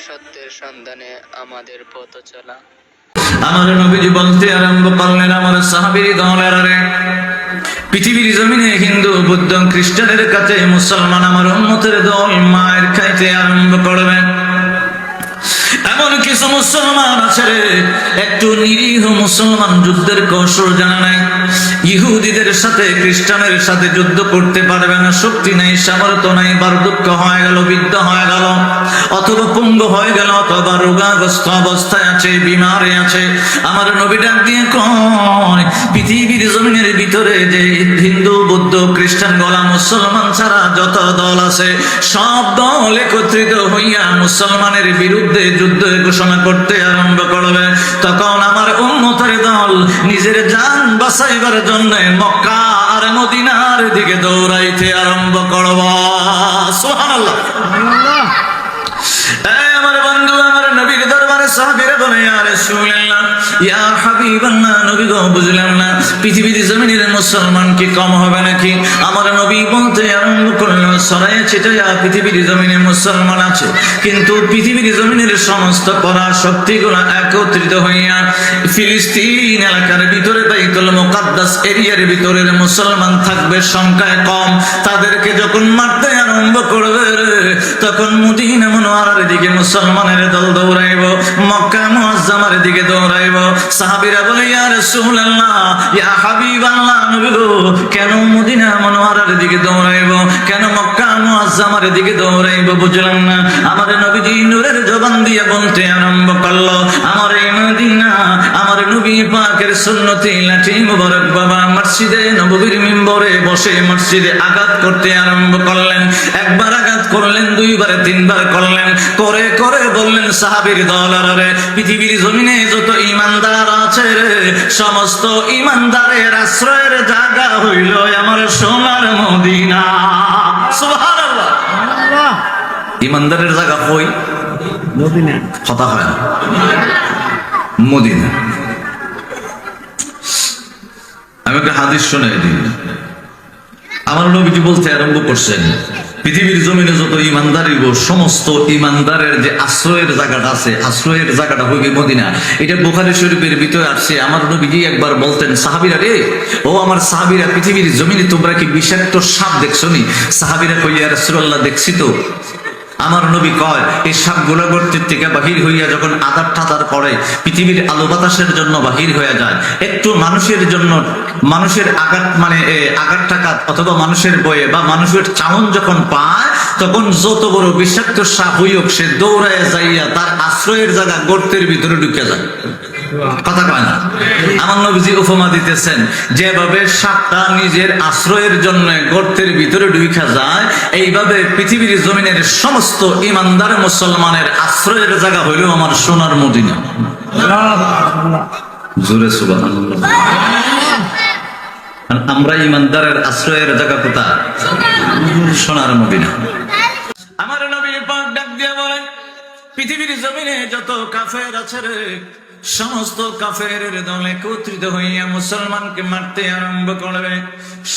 সত্যের সন্ধানে আমাদের পথ চলা। আমার নবীজি বলতে আরম্ভ করলেন, আমার সাহাবীর দলের পৃথিবীর জমিনে হিন্দু বৌদ্ধ খ্রিস্টানের কাছে মুসলমান আমার উম্মতের দল মায়ের খাইতে আরম্ভ করবেন। এমন কিছু মুসলমান আছে একটু নিরীহ মুসলমান যুদ্ধের কৌশল জানা নাই, ইহুদিদের সাথে খ্রিস্টানের সাথে যুদ্ধ করতে পারবে না, শক্তি নাই, সামর্থ্য নাই, বার্ধক্য হয়ে গেল, বৃদ্ধ হয়ে গেল, অথবা পঙ্গু হয়ে গেল, অথবা রোগাগ্রস্ত অবস্থায় আছে, বিমারে আছে। আমার নবী ডাক দিয়ে কয়, পৃথিবীর জমিনের ভিতরে যে হিন্দু বৌদ্ধ খ্রিস্টান গলা মুসলমান ছাড়া যত দল আছে সব দল একত্রিত হইয়া মুসলমানের বিরুদ্ধে যুদ্ধ ঘোষণা করতে আরম্ভ করবে। তখন আমার উম্মতের দল নিজের জান বাঁচাইবার জন্য মক্কা আর মদিনার দিকে দৌড়াইতে আরম্ভ করব। সুবহানাল্লাহ। আমার বন্ধু, আমার নবীর দরবারে সাহাবীরা বলে, ইয়া রাসূলুল্লাহ, ইয়া হাবিবাল্লাহ, নবী গো বুঝলাম না পৃথিবীর জমিনের মুসলমান কি কম হবে নাকি? আমার নবী বলতে আরম্ভ করলেন, ছড়াইয়া ছিটাইয়া পৃথিবীর জমিনে মুসলমান আছে, কিন্তু পৃথিবীর জমিনের সমস্ত পরা শক্তিগুলো একত্রিত হইয়া ফিলিস্তিন এলাকার ভিতরে বাইতুল মুকাদ্দাস এরিয়ার ভিতরের মুসলমান থাকবে সংখ্যায় কম। তাদেরকে যখন মারতে আরম্ভ করবে তখন মদিনা মুনওয়ারার দিকে মুসলমানের দল দৌড়াইব, মক্কা মুআজ্জামার দিকে দৌড়াইব। সাহাবীরা বলে, ইয়া রাসূলুল্লাহ, ইয়া হাবিবাল্লাহ, নবী গো কেন মদিনা মুনওয়ারার দিকে দৌড়াইব, কেন মক্কা মুআজ্জামার দিকে দৌড়াইব? বুঝলাম না। আমার নবীজি নূরের জবান দিয়ে বলতে আরম্ভ করলো, আমার এই মদিনা আমার নবী পাকের সুন্নতি লাঠি মুবারক বাবা মসজিদে নববীর মিম্বরে বসে মসজিদে আঘাত করতে আরম্ভ করলেন। একবার আঘাত করলেন, দুইবার তিনবার করলেন, করে করে বললেন, সাহাবীর দলারে পৃথিবীর জমিনে যত ইমানদার আছে রে সমস্ত ইমানদারের আশ্রয়ের জায়গা হইল আমার সোনার মদিনা। সুবহানাল্লাহ। ইমানদারের জায়গা কই? মদিনা। কথা হয় না, মদিনা। আমি একটা হাদিস শোনাই দিই। আমার নবীজি বলতে আরম্ভ করছেন, পৃথিবীর জমিনে যত ইমানদার সমস্ত ইমানদারের যে আশ্রয়ের জায়গাটা আছে, আশ্রয়ের জায়গাটা হইবে মদিনা। এটা বুখারী শরীফের ভিতরে আসছে। আমার নবীজি একবার বলতেন, সাহাবীরা রে, ও আমার সাহাবীরা, পৃথিবীর জমিনে তোমরা কি বিষাক্ত সাপ দেখছো নি? সাহাবীরা কই, ইয়া রাসূলুল্লাহ দেখছি তো। আমার নবী কয়, এই সাপগুলো গর্তের থেকে বাহির হইয়া যখন আদার ঠাদার পড়ে পৃথিবীর আলো বাতাসের জন্য বাহির হয়ে যায়, একটু মানুষের জন্য মানুষের আঘাত মানে আঘাত টাঘাত অথবা মানুষের বয়ে বা মানুষের চাহন যখন পায় তখন যত বড় বিষাক্ত সাপ হইওক সে দৌড়ায় যাইয়া তার আশ্রয়ের জায়গা গর্তের ভিতরে ঢুকে যায়। কথা কয় না? আমার নবীজি উপমা দিতেছেন, যেভাবে সাপটা নিজের আশ্রয়ের জন্য গর্তের ভিতরে ঢুকে যায়, এইভাবে পৃথিবীর জমিনের সমস্ত ইমানদার মুসলমানের আশ্রয়ের জায়গা হইল আমার সোনার মদিনা। জোরে সুবহানাল্লাহ। আমরা ইমানদারের আশ্রয়ের জায়গা কোথায়? সোনার মদিনা। আমার নবী পাক ডাক দিয়ে বলেন, পৃথিবীর জমিনে যত কাফের আছে রে সমস্ত কাফের দল একত্রিত হইয়া মুসলমানকে মারতে আরম্ভ করবে,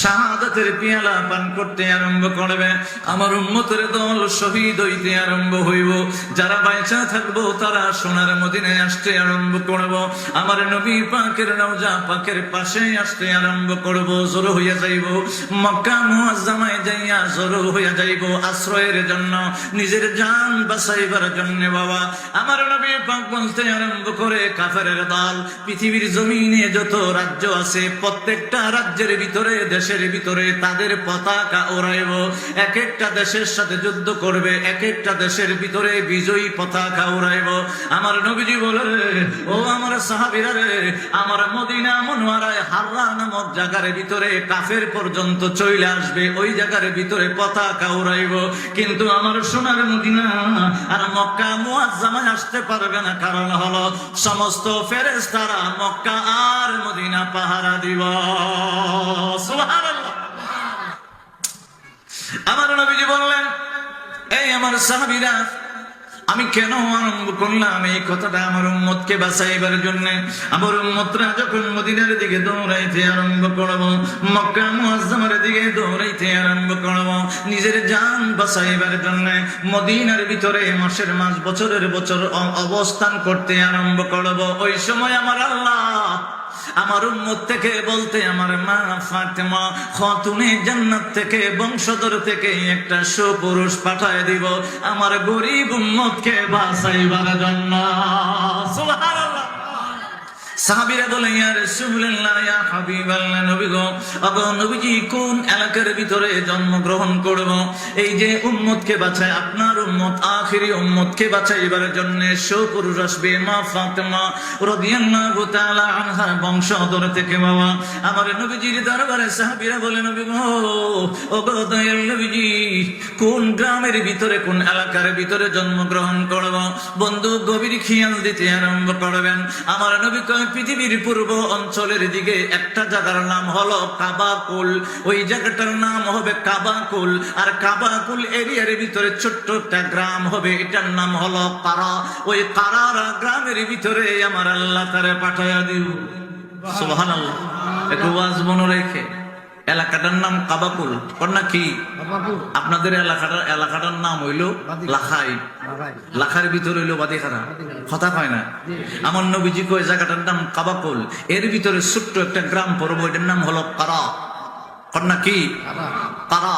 শাহাদাতের পিয়ালা পান করতে আরম্ভ করবে। আমার উম্মতের দল শহীদ হইতে আরম্ভ হইব, যারা বাইচা থাকবো তারা সোনার মদিনায় আসতে আরম্ভ করব। আমার নবী পাকের রওজা পাকের পাশে আসতে আরম্ভ করব, জড়ো হইয়া যাইব, মক্কা মুআজ্জামায় যাইয়া জড়ো হইয়া যাইব আশ্রয়ের জন্য, নিজের জান বাঁচাইবার জন্য। বাবা আমার নবী পাক বলতে আরম্ভ করে, কাফেরের দল পৃথিবীর জমিনে যত রাজ্য আছে প্রত্যেকটা রাজ্যের ভিতরে দেশের ভিতরে তাদের পতাকা ওড়াইব, এক একটা দেশের সাথে যুদ্ধ করবে, এক একটা দেশের ভিতরে বিজয়ী পতাকা ওড়াইব। আমার নবীজি বলে, ও আমার সাহাবীরা রে, আমার মদিনা মুনওয়ারায় হাররা নামক জায়গার ভিতরে কাফের পর্যন্ত চলে আসবে, ওই জায়গার ভিতরে পতাকা উড়াইব, কিন্তু আমার সোনার মদিনা আর মক্কা মুআজ্জামায় আসতে পারবে না। কারণ হলো সমস্ত ফেরেশতারা মক্কা আর মদিনা পাহারা দিব। সুবহানাল্লাহ। আমার নবীজি বললেন, এই আমার সাহাবীরা, আমি কেন আরম্ভ করলাম এই কথাটা? আমার উম্মতকে বাঁচাইবার জন্য। আমার উম্মতরা যখন মদিনার দিকে দৌড়াইতে আরম্ভ করব, মক্কা মুআজ্জামার দিকে দৌড়াইতে আরম্ভ করব, নিজের জান বাঁচাইবার জন্য মদিনার ভিতরে মাসের মাস বছরের বছর অবস্থান করতে আরম্ভ করব, ওই সময় আমার আল্লাহ আমার উম্মত থেকে বলতে আমার মা ফাতেমা খাতুনে জান্নাত থেকে বংশধর থেকে একটা সুপুরুষ পাঠায় দিব আমার গরিব উম্মতকে বাঁচাইবার জন্য। সুবহানাল্লাহ। সাহাবীরা বলে, ইয়া রাসূলুল্লাহ, ইয়া হাবিবাল্লাহ, নবী গো, আবু নবীজি কোন এলাকার ভিতরে জন্মগ্রহণ করব? এই যে উম্মতকে বাঁচায়, আপনার উম্মত আখিরি উম্মতকে বাঁচাইবার জন্য সুপুরুষ আসবে মা ফাতেমা রাদিয়াল্লাহু তাআলা আনহা বংশধর থেকে। বাবা আমার নবীজির দরবারে সাহাবীরা বলে, নবী গো, ও গো দয়াল নবীজি, কোন গ্রামের ভিতরে কোন এলাকার ভিতরে জন্মগ্রহণ করব? বন্ধু গভীর খেয়াল দিতে আরম্ভ করবেন। আমার নবী কয়, পৃথিবীর পূর্ব অঞ্চলের দিকে একটা জায়গার নাম হলো কাবাকুল, ওই জায়গাটার নাম হবে কাবাকুল। আর কাবাকুল এরিয়ার ভিতরে ছোট্ট একটা গ্রাম হবে, এটার নাম হলো কারা। ওই কারারা গ্রামের ভিতরে আমার আল্লাহ তারে পাঠাইয়া দিব। সুবহানাল্লাহ। একটু ওয়াজ মনে রেখে, এলাকাটার নাম কাবাকুল, কন্যা কি? আপনাদের এলাকাটার নাম হইল লাখাই, লাখার ভিতরে হইল বাদিখানা, কথা কয় না? আমার নবীজি কয় জায়গাটার নাম কাবাকুল, এর ভিতরে ছোট্ট একটা গ্রাম পড়বো, এটার নাম হলো কারা, কন্যা কি? কারা।